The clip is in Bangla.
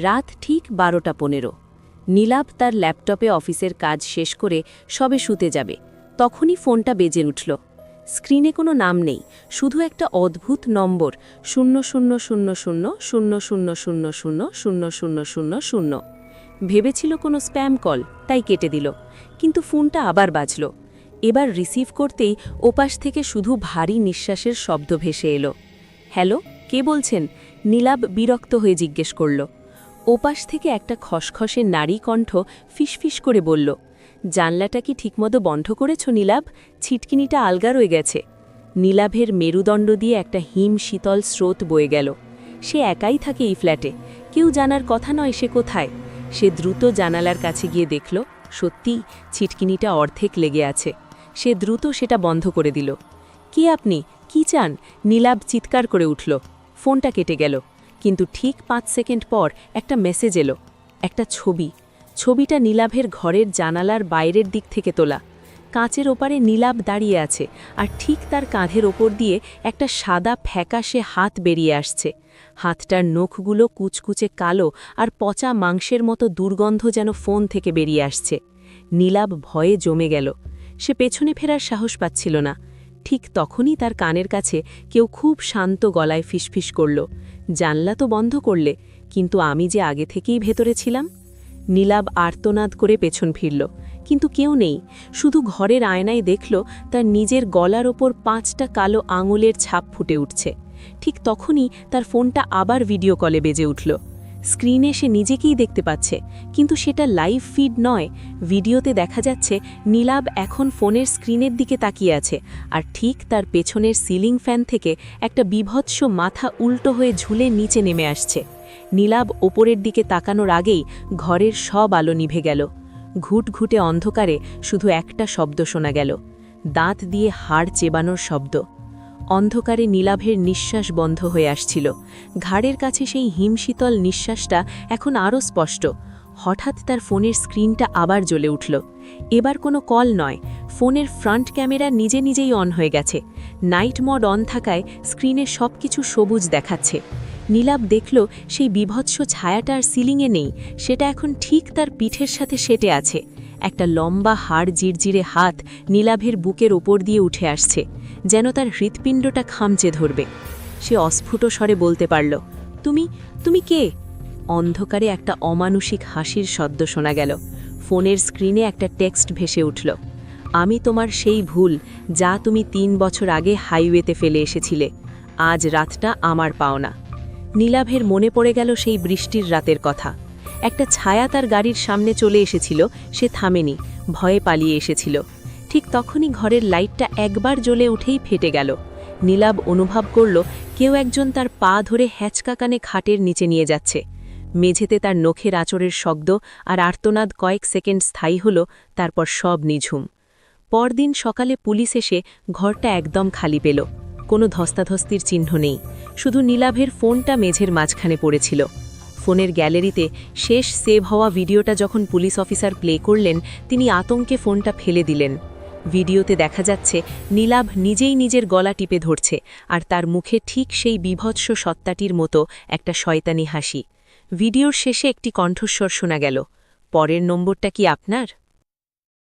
রাত ঠিক 12:15। নীলাভ তার ল্যাপটপে অফিসের কাজ শেষ করে সবে শুতে যাবে, তখনই ফোনটা বেজে উঠল। স্ক্রিনে কোনো নাম নেই, শুধু একটা অদ্ভুত নম্বর 000000000000। ভেবেছিল কোনো স্প্যাম কল, তাই কেটে দিল, কিন্তু ফোনটা আবার বাজল। এবার রিসিভ করতেই ওপাশ থেকে শুধু ভারী নিঃশ্বাসের শব্দ ভেসে এলো। হ্যালো, কে বলছেন? নীলাভ বিরক্ত হয়ে জিজ্ঞেস করল। ওপাশ থেকে একটা খসখসে নারী কণ্ঠ ফিসফিস করে বলল, জানলাটা কি ঠিকমতো বন্ধ করেছ নীলাভ? ছিটকিনিটা আলগা রয়ে গেছে। নীলাভের মেরুদণ্ড দিয়ে একটা হিম শীতল স্রোত বয়ে গেল। সে একাই থাকে এই ফ্ল্যাটে, কেউ জানার কথা নয় সে কোথায়। সে দ্রুত জানালার কাছে গিয়ে দেখল, সত্যি ছিটকিনিটা অর্ধেক লেগে আছে। সে দ্রুত সেটা বন্ধ করে দিল। কে আপনি? কি চান? নীলাভ চিৎকার করে উঠল। ফোনটা কেটে গেল, কিন্তু ঠিক 5 সেকেন্ড পর একটা মেসেজ এলো, একটা ছবি। ছবিটা নীলাভের ঘরের জানালার বাইরের দিক থেকে তোলা। কাঁচের ওপারে নীলাভ দাঁড়িয়ে আছে, আর ঠিক তার কাঁধের ওপর দিয়ে একটা সাদা ফ্যাকাশে হাত বেরিয়ে আসছে। হাতটার নখগুলো কুচকুচে কালো আর পচা মাংসের মতো দুর্গন্ধ যেন ফোন থেকে বেরিয়ে আসছে। নীলাভ ভয়ে জমে গেল। সে পেছনে ফেরার সাহস পাচ্ছিল না। ঠিক তখনই তার কানের কাছে কেউ খুব শান্ত গলায় ফিসফিস করল, জানলা তো বন্ধ করলে, কিন্তু আমি যে আগে থেকেই ভেতরে ছিলাম। নীলাভ আর্তনাদ করে পেছন ফিরল, কিন্তু কেউ নেই। শুধু ঘরের আয়নায় দেখল তার নিজের গলার ওপর 5টা কালো আঙুলের ছাপ ফুটে উঠছে। ঠিক তখনই তার ফোনটা আবার ভিডিও কলে বেজে উঠল। স্ক্রিনে সে নিজেকেই দেখতে পাচ্ছে, কিন্তু সেটা লাইভ ফিড নয়। ভিডিওতে দেখা যাচ্ছে নীলাভ এখন ফোনের স্ক্রিনের দিকে তাকিয়ে আছে, আর ঠিক তার পেছনের সিলিং ফ্যান থেকে একটা বিভৎস মাথা উল্টো হয়ে ঝুলে নিচে নেমে আসছে। নীলাভ ওপরের দিকে তাকানোর আগেই ঘরের সব আলো নিভে গেল। ঘুটঘুটে অন্ধকারে শুধু একটা শব্দ শোনা গেল, দাঁত দিয়ে হাড় চেবানোর শব্দ। অন্ধকারে নীলাভের নিঃশ্বাস বন্ধ হয়ে আসছিল। ঘাড়ের কাছে সেই হিমশীতল নিঃশ্বাসটা এখন আরও স্পষ্ট। হঠাৎ তার ফোনের স্ক্রিনটা আবার জ্বলে উঠল। এবার কোনো কল নয়, ফোনের ফ্রন্ট ক্যামেরা নিজে নিজেই অন হয়ে গেছে। নাইট মোড অন থাকায় স্ক্রিনে সব কিছু সবুজ দেখাচ্ছে। নীলাভ দেখল সেই বিভৎস ছায়াটা আর সিলিংয়ে নেই, সেটা এখন ঠিক তার পিঠের সাথে সেটে আছে। একটা লম্বা হাড় জিরজিরে হাত নীলাভের বুকের ওপর দিয়ে উঠে আসছে, যেন তার হৃৎপিণ্ডটা খামচে ধরবে। সে অস্ফুট স্বরে বলতে পারল, তুমি তুমি কে? অন্ধকারে একটা অমানুষিক হাসির শব্দ শোনা গেল। ফোনের স্ক্রিনে একটা টেক্সট ভেসে উঠল, আমি তোমার সেই ভুল যা তুমি 3 বছর আগে হাইওয়েতে ফেলে এসেছিলে। আজ রাতটা আমার পাওনা। নীলাভের মনে পড়ে গেল সেই বৃষ্টির রাতের কথা। একটা ছায়া তার গাড়ির সামনে চলে এসেছিল, সে থামেনি, ভয়ে পালিয়ে এসেছিল। ঠিক তখনই ঘরের লাইটটা একবার জ্বলে উঠেই ফেটে গেল। নীলাভ অনুভব করল কেউ একজন তার পা ধরে হ্যাচকা কানে খাটের নিচে নিয়ে যাচ্ছে। মেঝেতে তার নখের আঁচড়ের শব্দ আর আর্তনাদ কয়েক সেকেন্ড স্থায়ী হল, তারপর সব নিঝুম। পরদিন সকালে পুলিশ এসে ঘরটা একদম খালি পেল। কোনো ধস্তাধস্তির চিহ্ন নেই, শুধু নীলাভের ফোনটা মেঝের মাঝখানে পড়েছিল। ফোনের গ্যালারিতে শেষ সেভ হওয়া ভিডিওটা যখন পুলিশ অফিসার প্লে করলেন, তিনি আতঙ্কে ফোনটা ফেলে দিলেন। ভিডিওতে দেখা যাচ্ছে নীলাভ নিজেই নিজের গলা টিপে ধরছে, আর তার মুখে ঠিক সেই বিভৎস সত্তাটির মতো একটা শয়তানি হাসি। ভিডিওর শেষে একটি কণ্ঠস্বর শোনা গেল, পরের নম্বরটা কি আপনার?